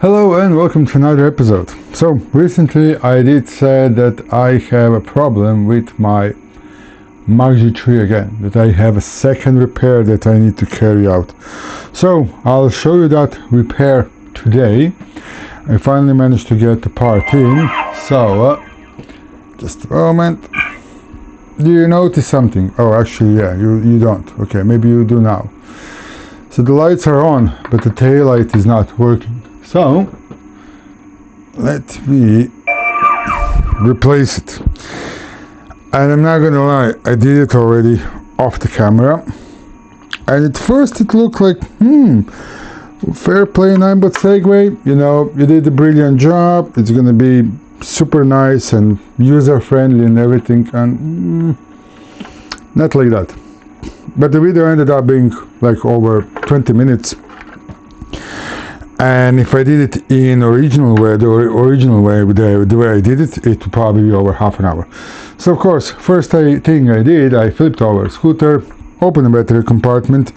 Hello and welcome to another episode. So recently I did say that I have a problem with my MAX G3 again, that I have a second repair that I need to carry out. So I'll show you that repair today. I finally managed to get the part in. So just a moment. Do you notice something? Oh, actually, yeah, you don't. Okay, maybe you do now. So the lights are on, but the tail light is not working. So let me replace it. And I'm not gonna lie, I did it already off the camera. And at first it looked like, fair play Ninebot Segway. You know, you did a brilliant job. It's gonna be super nice and user friendly and everything. And not like that. But the video ended up being like over 20 minutes. And if I did it in the original way, the way I did it, it would probably be over half an hour. So of course, first thing I did, I flipped over a scooter, opened the battery compartment,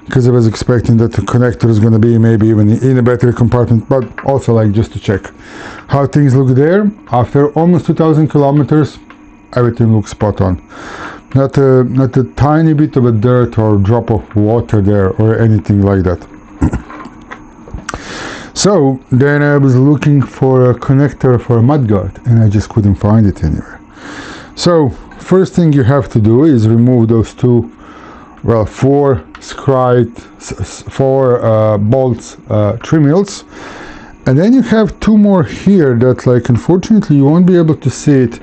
because I was expecting that the connector is going to be maybe even in the battery compartment, but also like just to check how things look there. After almost 2,000 kilometers, everything looks spot on. Not a tiny bit of a dirt or drop of water there or anything like that. So then I was looking for a connector for a mudguard and I just couldn't find it anywhere. So first thing you have to do is remove those four bolts, trim wheels, and then you have two more here that, like, unfortunately you won't be able to see it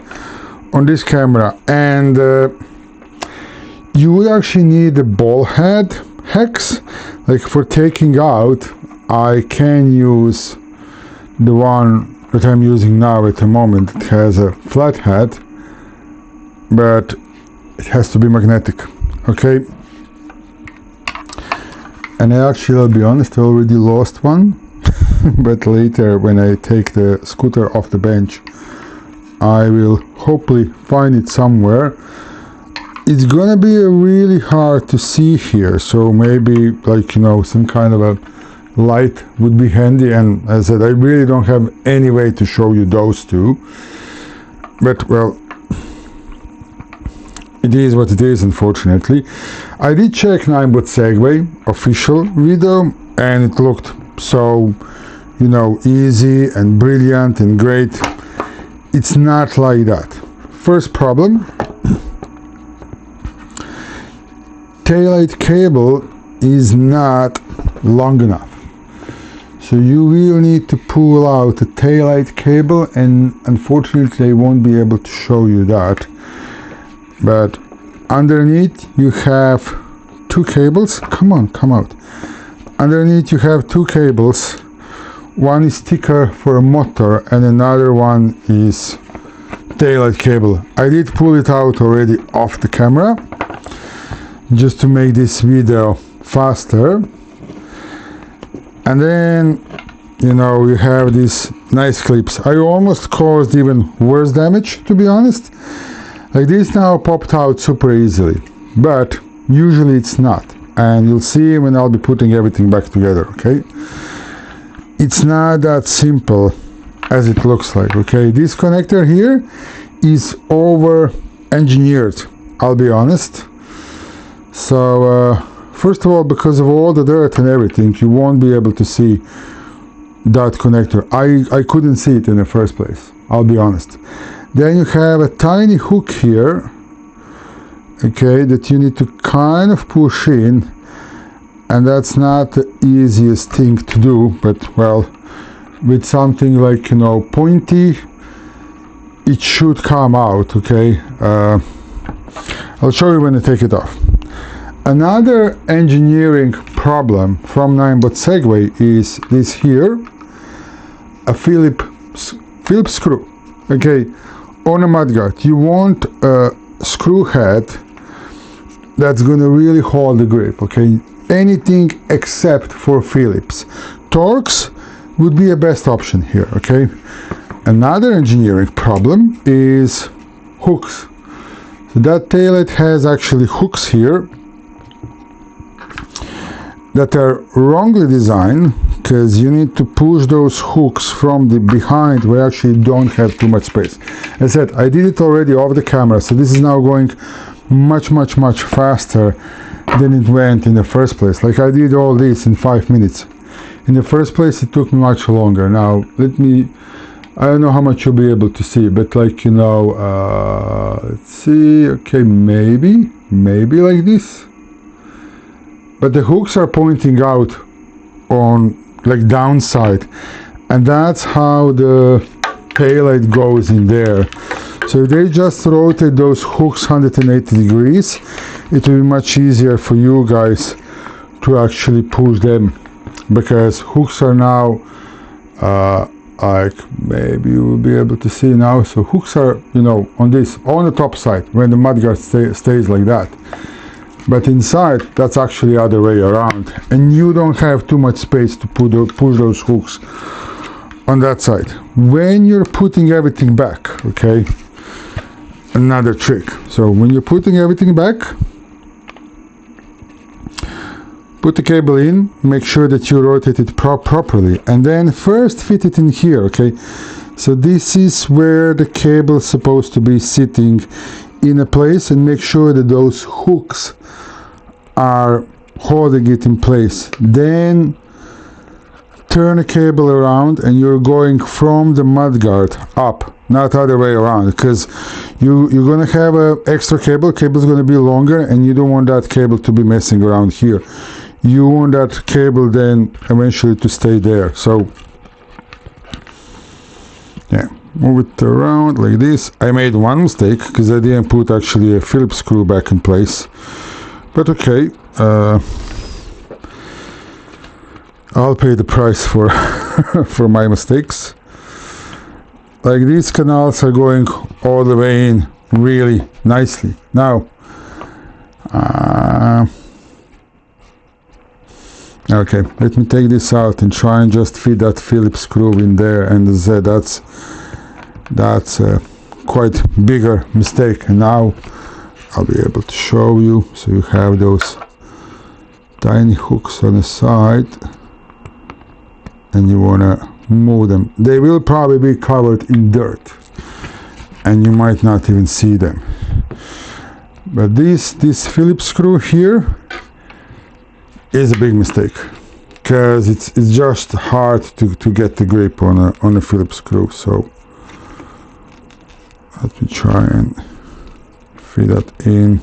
on this camera, and you would actually need a ball head hex, like for taking out. I can use the one that I'm using now at the moment. It has a flat head, but it has to be magnetic, okay? And I'll be honest, I already lost one, but later when I take the scooter off the bench, I will hopefully find it somewhere. It's gonna be really hard to see here, so maybe, like, you know, some kind of a light would be handy, and as I said, I really don't have any way to show you those two, but well, it is what it is, unfortunately. I did check Ninebot Segway official video and it looked so, you know, easy and brilliant and great. It's not like that. First problem, taillight cable is not long enough. So you will need to pull out the taillight cable, and unfortunately I won't be able to show you that. But underneath you have two cables. Come out. Underneath you have two cables. One is thicker for a motor and another one is taillight cable. I did pull it out already off the camera just to make this video faster. And then, you know, you have these nice clips. I almost caused even worse damage, to be honest. Like, this now popped out super easily, but usually it's not. And you'll see when I'll be putting everything back together, okay? It's not that simple as it looks like, okay? This connector here is over-engineered, I'll be honest. So, first of all, because of all the dirt and everything, you won't be able to see that connector. I couldn't see it in the first place, I'll be honest. Then you have a tiny hook here, okay, that you need to kind of push in, and that's not the easiest thing to do, but well, with something like, you know, pointy, it should come out, okay? I'll show you when I take it off. Another engineering problem from Ninebot Segway is this here, a Phillips screw, okay? On a mudguard, you want a screw head that's gonna really hold the grip, okay? Anything except for Phillips. Torx would be a best option here, okay? Another engineering problem is hooks. So that taillight has actually hooks here that are wrongly designed, because you need to push those hooks from the behind where actually you don't have too much space. As I said, I did it already off the camera, so this is now going much faster than it went in the first place. Like, I did all this in 5 minutes. In the first place it took me much longer. Now I don't know how much you'll be able to see, but like, you know, let's see, okay, maybe like this. But the hooks are pointing out on like downside, and that's how the taillight goes in there. So if they just rotate those hooks 180 degrees, it will be much easier for you guys to actually push them, because hooks are now like, maybe you will be able to see now. So hooks are, you know, on the top side when the mudguard stays like that, but inside that's actually the other way around, and you don't have too much space to push those hooks on that side. When you're putting everything back, okay, another trick. So when you're putting everything back, put the cable in, make sure that you rotate it properly, and then first fit it in here, okay? So this is where the cable is supposed to be sitting in a place, and make sure that those hooks are holding it in place. Then turn the cable around, and you're going from the mudguard up, not other way around, because you're going to have an extra cable. Cable's going to be longer, and you don't want that cable to be messing around here. You want that cable then eventually to stay there. So yeah, move it around like this. I made one mistake because I didn't put actually a Phillips screw back in place, but okay, I'll pay the price for for my mistakes. Like, these canals are going all the way in really nicely. Now okay, let me take this out and try and just fit that Phillips screw in there, and that's a quite bigger mistake. And now I'll be able to show you. So you have those tiny hooks on the side, and you want to move them. They will probably be covered in dirt, and you might not even see them. But this Phillips screw here is a big mistake, because it's just hard to get the grip on a Phillips screw. So let me try and fit that in.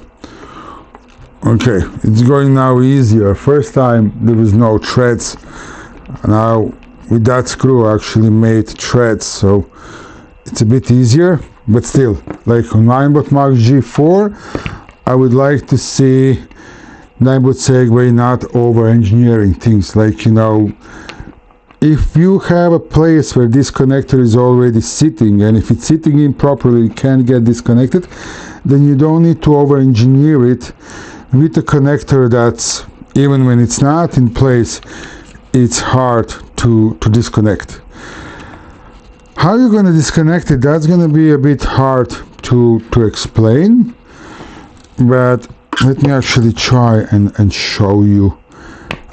Okay, it's going now easier. First time there was no threads. Now with that screw I actually made threads, so it's a bit easier. But still, like on Ninebot MAX G4, I would like to see Ninebot Segway not over-engineering things. Like, you know, if you have a place where this connector is already sitting, and if it's sitting in properly, it can't get disconnected, then you don't need to over-engineer it with a connector that's, even when it's not in place, it's hard to disconnect. How you're going to disconnect it, that's going to be a bit hard to explain, but let me actually try and show you.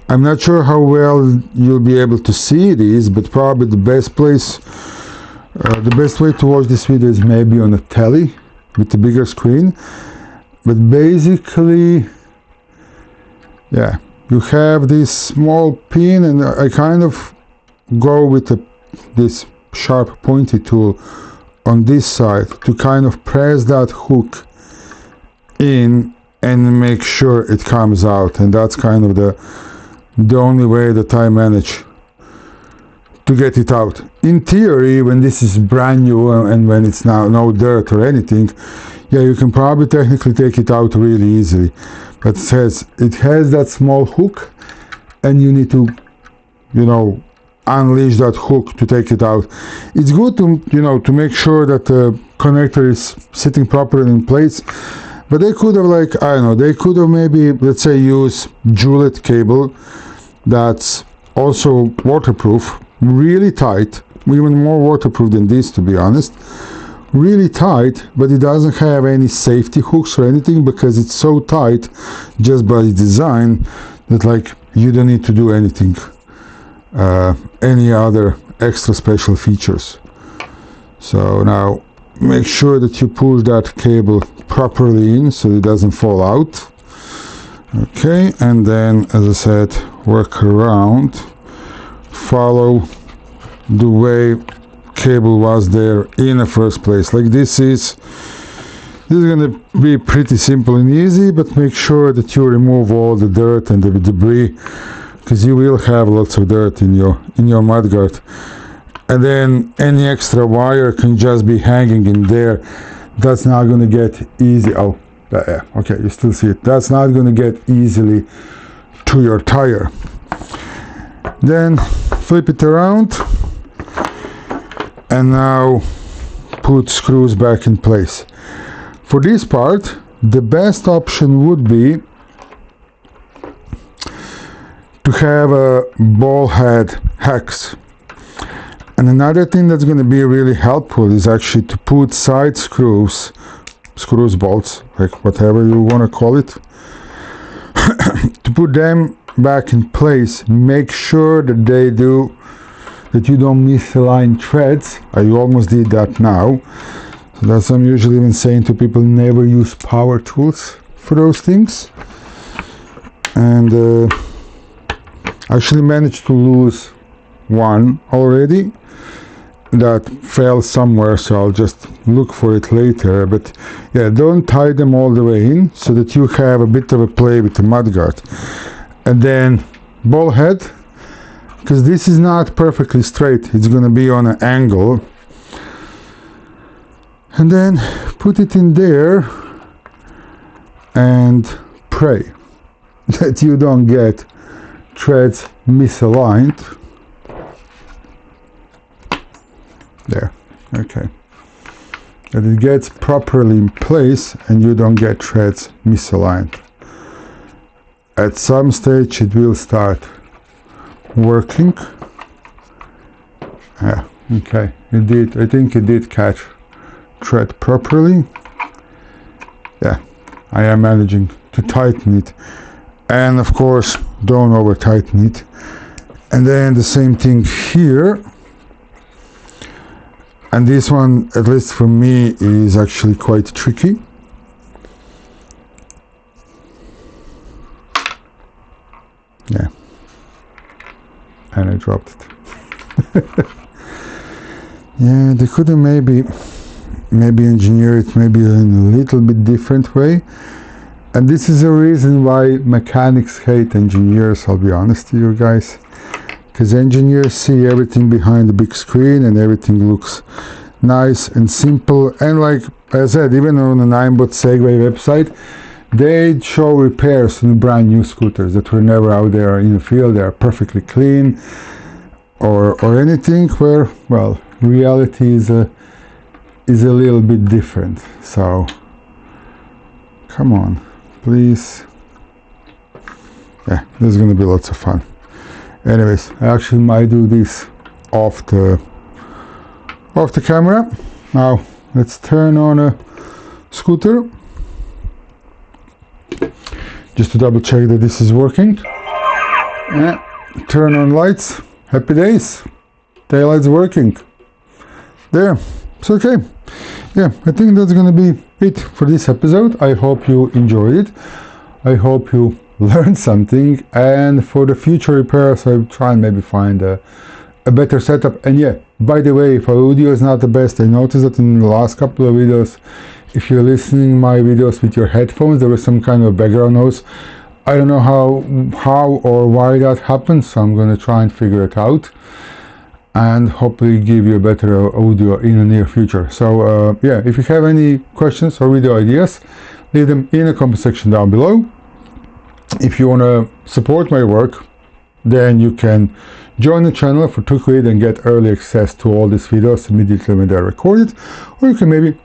I'm not sure how well you'll be able to see these, but probably the best place, the best way to watch this video is maybe on a telly with a bigger screen. But basically, yeah, you have this small pin, and I kind of go with this sharp pointy tool on this side to kind of press that hook in and make sure it comes out. And that's kind of the only way that I manage to get it out. In theory, when this is brand new and when it's now no dirt or anything, yeah, you can probably technically take it out really easily. But it has that small hook, and you need to, you know, unleash that hook to take it out. It's good to, you know, to make sure that the connector is sitting properly in place. But they could have, like, I don't know, they could have maybe, let's say, use jeweled cable that's also waterproof, really tight, even more waterproof than this, to be honest. Really tight, but it doesn't have any safety hooks or anything, because it's so tight just by design that, like, you don't need to do anything any other extra special features. So now make sure that you push that cable properly in so it doesn't fall out. Okay, and then, as I said, work around, follow the way cable was there in the first place. Like this is going to be pretty simple and easy, but make sure that you remove all the dirt and the debris, because you will have lots of dirt in your mudguard. And then any extra wire can just be hanging in there. That's not going to get easy. Oh, yeah, okay, you still see it. That's not going to get easily to your tire. Then flip it around, and now put screws back in place. For this part, the best option would be to have a ball head hex. And another thing that's going to be really helpful is actually to put side screws, bolts, like whatever you want to call it, to put them back in place. Make sure that you don't misalign threads. I almost did that now. So that's what I'm usually even saying to people, never use power tools for those things. And actually managed to lose one already that fell somewhere, so I'll just look for it later. But yeah, don't tie them all the way in, so that you have a bit of a play with the mudguard. And then ball head, because this is not perfectly straight, it's going to be on an angle. And then put it in there and pray that you don't get threads misaligned. There, okay. That it gets properly in place and you don't get threads misaligned. At some stage it will start working. Yeah, okay, it did. I think it did catch thread properly. Yeah, I am managing to tighten it. And of course, don't over tighten it. And then the same thing here. And this one, at least for me, is actually quite tricky. Yeah. And I dropped it. Yeah, they could have maybe engineer it maybe in a little bit different way. And this is a reason why mechanics hate engineers, I'll be honest to you guys. Because engineers see everything behind the big screen and everything looks nice and simple. And like I said, even on the Ninebot Segway website, they show repairs on brand new scooters that were never out there in the field. They are perfectly clean or anything, where, well, reality is a little bit different. So come on, please. Yeah, this is going to be lots of fun. Anyways, I actually might do this off the camera. Now let's turn on a scooter just to double check that this is working. Yeah, turn on lights. Happy days. Taillight's working. There. It's okay. Yeah, I think that's gonna be it for this episode. I hope you enjoyed it. I hope you learned something, and for the future repairs I'll try and maybe find a better setup. And yeah, by the way, if audio is not the best, I noticed that in the last couple of videos, if you're listening my videos with your headphones, there was some kind of background noise. I don't know how or why that happens, so I'm going to try and figure it out and hopefully give you a better audio in the near future. So yeah, if you have any questions or video ideas, leave them in the comment section down below. If you want to support my work, then you can join the channel for £2 and get early access to all these videos immediately when they're recorded, or you can maybe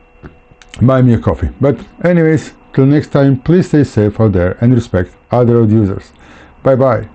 buy me a coffee. But anyways, till next time, please stay safe out there and respect other road users. Bye bye.